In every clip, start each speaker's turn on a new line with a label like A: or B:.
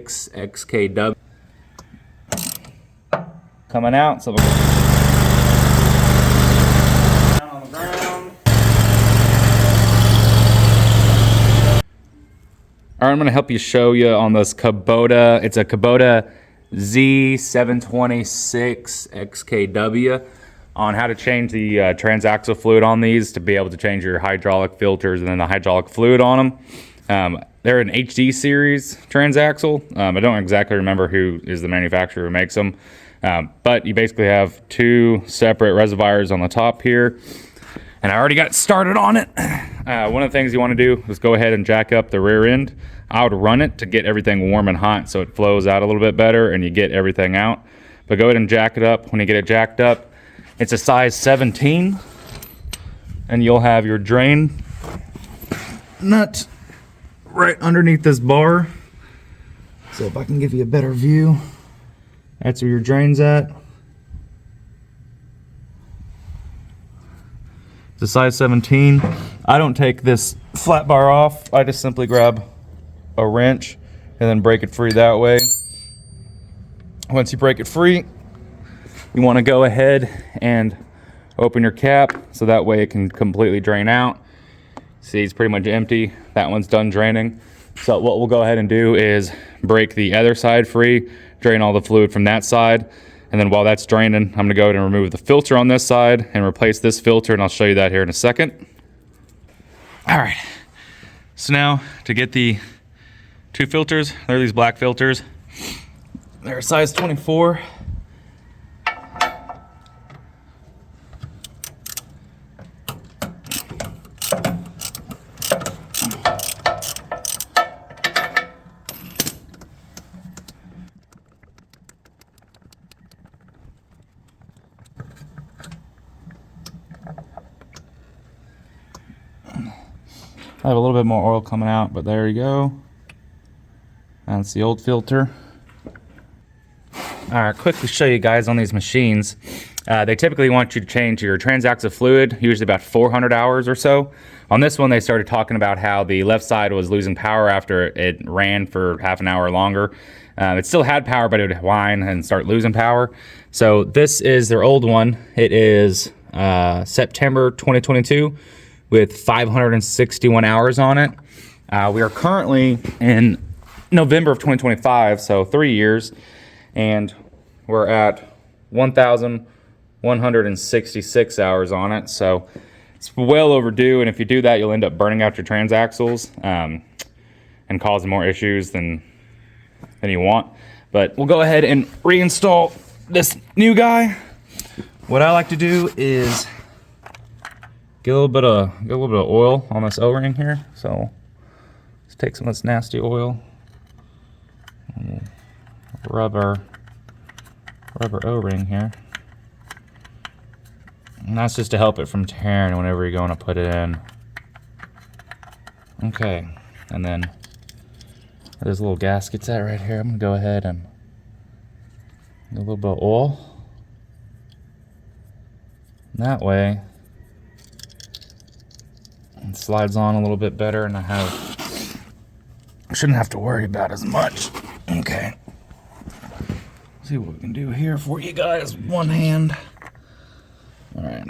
A: 726xkw coming out. So on the ground. All right, I'm gonna help you show you on this Kubota. It's a Kubota Z726xkw on how to change the transaxle fluid on these to be able to change your hydraulic filters and then the hydraulic fluid on them. They're an HD series transaxle. I don't exactly remember who is the manufacturer who makes them, but you basically have two separate reservoirs on the top here. And I already got started on it. One of the things you want to do is go ahead and jack up the rear end. I would run it to get everything warm and hot so it flows out a little bit better and you get everything out. But go ahead and jack it up. When you get it jacked up, it's a size 17. And you'll have your drain nut right underneath this bar. So if I can give you a better view, that's where your drain's at. It's a size 17. I don't take this flat bar off. I just simply grab a wrench and then break it free that way. Once you break it free, you want to go ahead and open your cap so that way it can completely drain out. See, it's pretty much empty. That one's done draining. So what we'll go ahead and do is break the other side free, drain all the fluid from that side. And then while that's draining, I'm gonna go ahead and remove the filter on this side and replace this filter, and I'll show you that here in a second. All right, so now to get the two filters, they're these black filters. They're a size 24. I have a little bit more oil coming out, but there you go. That's the old filter. All right, quickly show you guys on these machines. They typically want you to change your transaxle fluid, usually about 400 hours or so. On this one, they started talking about how the left side was losing power after it ran for half an hour longer. It still had power, but it would whine and start losing power. So this is their old one. It is September 2022. With 561 hours on it. We are currently in November of 2025, so 3 years, and we're at 1,166 hours on it, so it's well overdue, and if you do that, you'll end up burning out your transaxles and causing more issues than you want. But we'll go ahead and reinstall this new guy. What I like to do is get a little bit of oil on this O-ring here. So let's take some of this nasty oil and rub our O-ring here. And that's just to help it from tearing whenever you're going to put it in. Okay, and then where there's little gaskets at right here, I'm gonna go ahead and get a little bit of oil. And that way it slides on a little bit better, and I shouldn't have to worry about as much. Okay. See what we can do here for you guys. One hand. All right.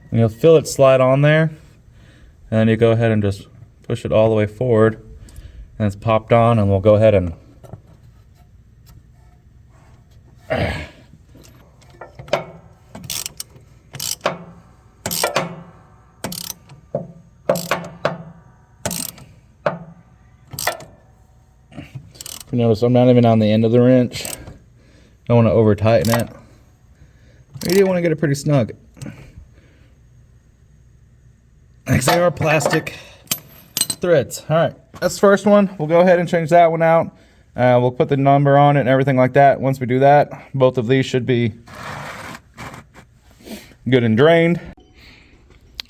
A: And you'll feel it slide on there. And then you go ahead and just push it all the way forward, and it's popped on, and we'll go ahead and you notice I'm not even on the end of the wrench. Don't want to over tighten it. You do want to get it pretty snug. Because they are plastic threads. All right, that's the first one. We'll go ahead and change that one out. We'll put the number on it and everything like that. Once we do that, both of these should be good and drained.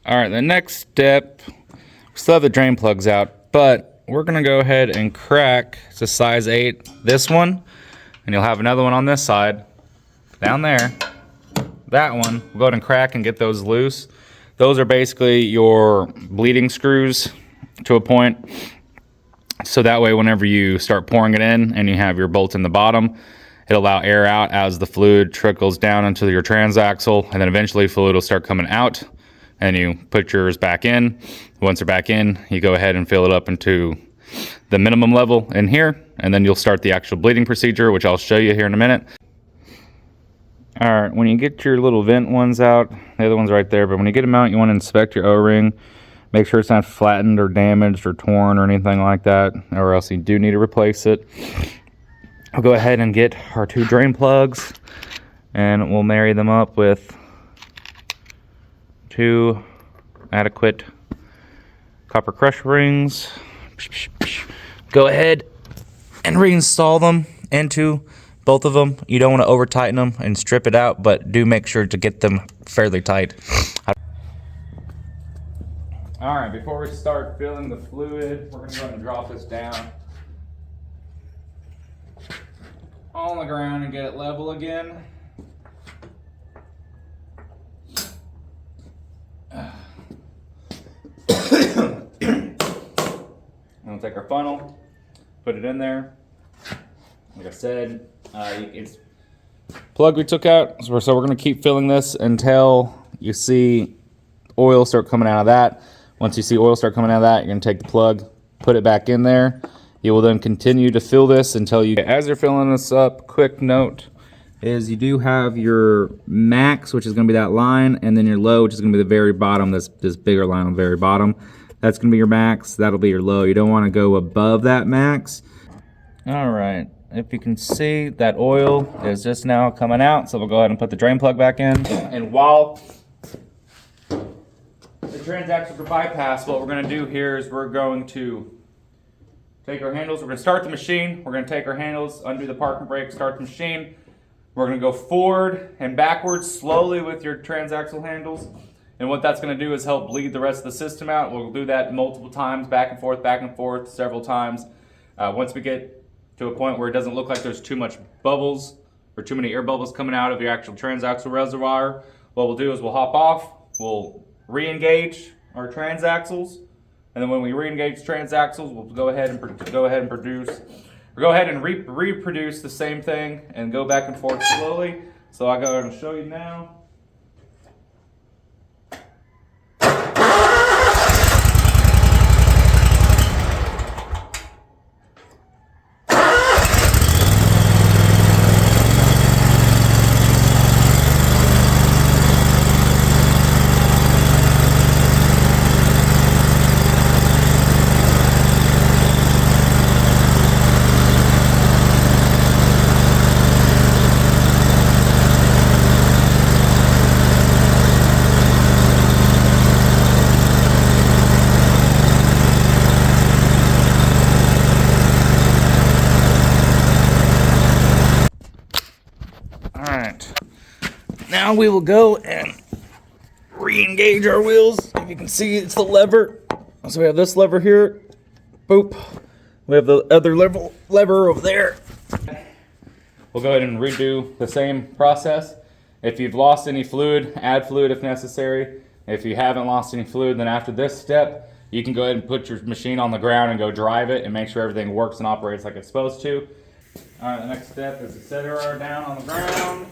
A: All right, the next step, we still have the drain plugs out, but we're gonna go ahead and crack, it's a size 8, this one. and you'll have another one on this side, down there. That one, we'll go ahead and crack and get those loose. Those are basically your bleeding screws to a point. So that way, whenever you start pouring it in and you have your bolt in the bottom, it'll allow air out as the fluid trickles down into your transaxle, and then eventually fluid will start coming out, and you put yours back in. Once they're back in, you go ahead and fill it up into the minimum level in here, and then you'll start the actual bleeding procedure, which I'll show you here in a minute. All right, when you get your little vent ones out, the other one's right there, but when you get them out, you want to inspect your O-ring. Make sure it's not flattened or damaged or torn or anything like that, or else you do need to replace it. I'll go ahead and get our 2 drain plugs, and we'll marry them up with 2 adequate copper crush rings. Go ahead and reinstall them into both of them. You don't want to over tighten them and strip it out, but do make sure to get them fairly tight. All right, before we start filling the fluid, we're going to go ahead and drop this down on the ground and get it level again. We'll take our funnel, put it in there. Like I said, it's plug we took out, so we're going to keep filling this until you see oil start coming out of that. Once you see oil start coming out of that, you're going to take the plug, put it back in there. You will then continue to fill this until you, as you're filling this up, quick note is you do have your max, which is going to be that line, and then your low, which is going to be the very bottom, this bigger line on the very bottom. That's going to be your max. That'll be your low. You don't want to go above that max. All right. If you can see, that oil is just now coming out, so we'll go ahead and put the drain plug back in. And while the transaxles are bypassed, what we're going to do here is we're going to take our handles. We're going to start the machine. We're going to take our handles, undo the parking brake, start the machine. We're going to go forward and backwards slowly with your transaxle handles. And what that's going to do is help bleed the rest of the system out. We'll do that multiple times, back and forth, several times. Once we get to a point where it doesn't look like there's too much bubbles or too many air bubbles coming out of your actual transaxle reservoir, what we'll do is we'll hop off, we'll re-engage our transaxles, and then when we re-engage transaxles, we'll go ahead and reproduce the same thing and go back and forth slowly. So I'll go ahead and show you now. Now we will go and re-engage our wheels. If you can see, it's the lever. So we have this lever here. Boop. We have the other lever over there. We'll go ahead and redo the same process. If you've lost any fluid, add fluid if necessary. If you haven't lost any fluid, then after this step, you can go ahead and put your machine on the ground and go drive it and make sure everything works and operates like it's supposed to. All right, the next step is to set her down on the ground.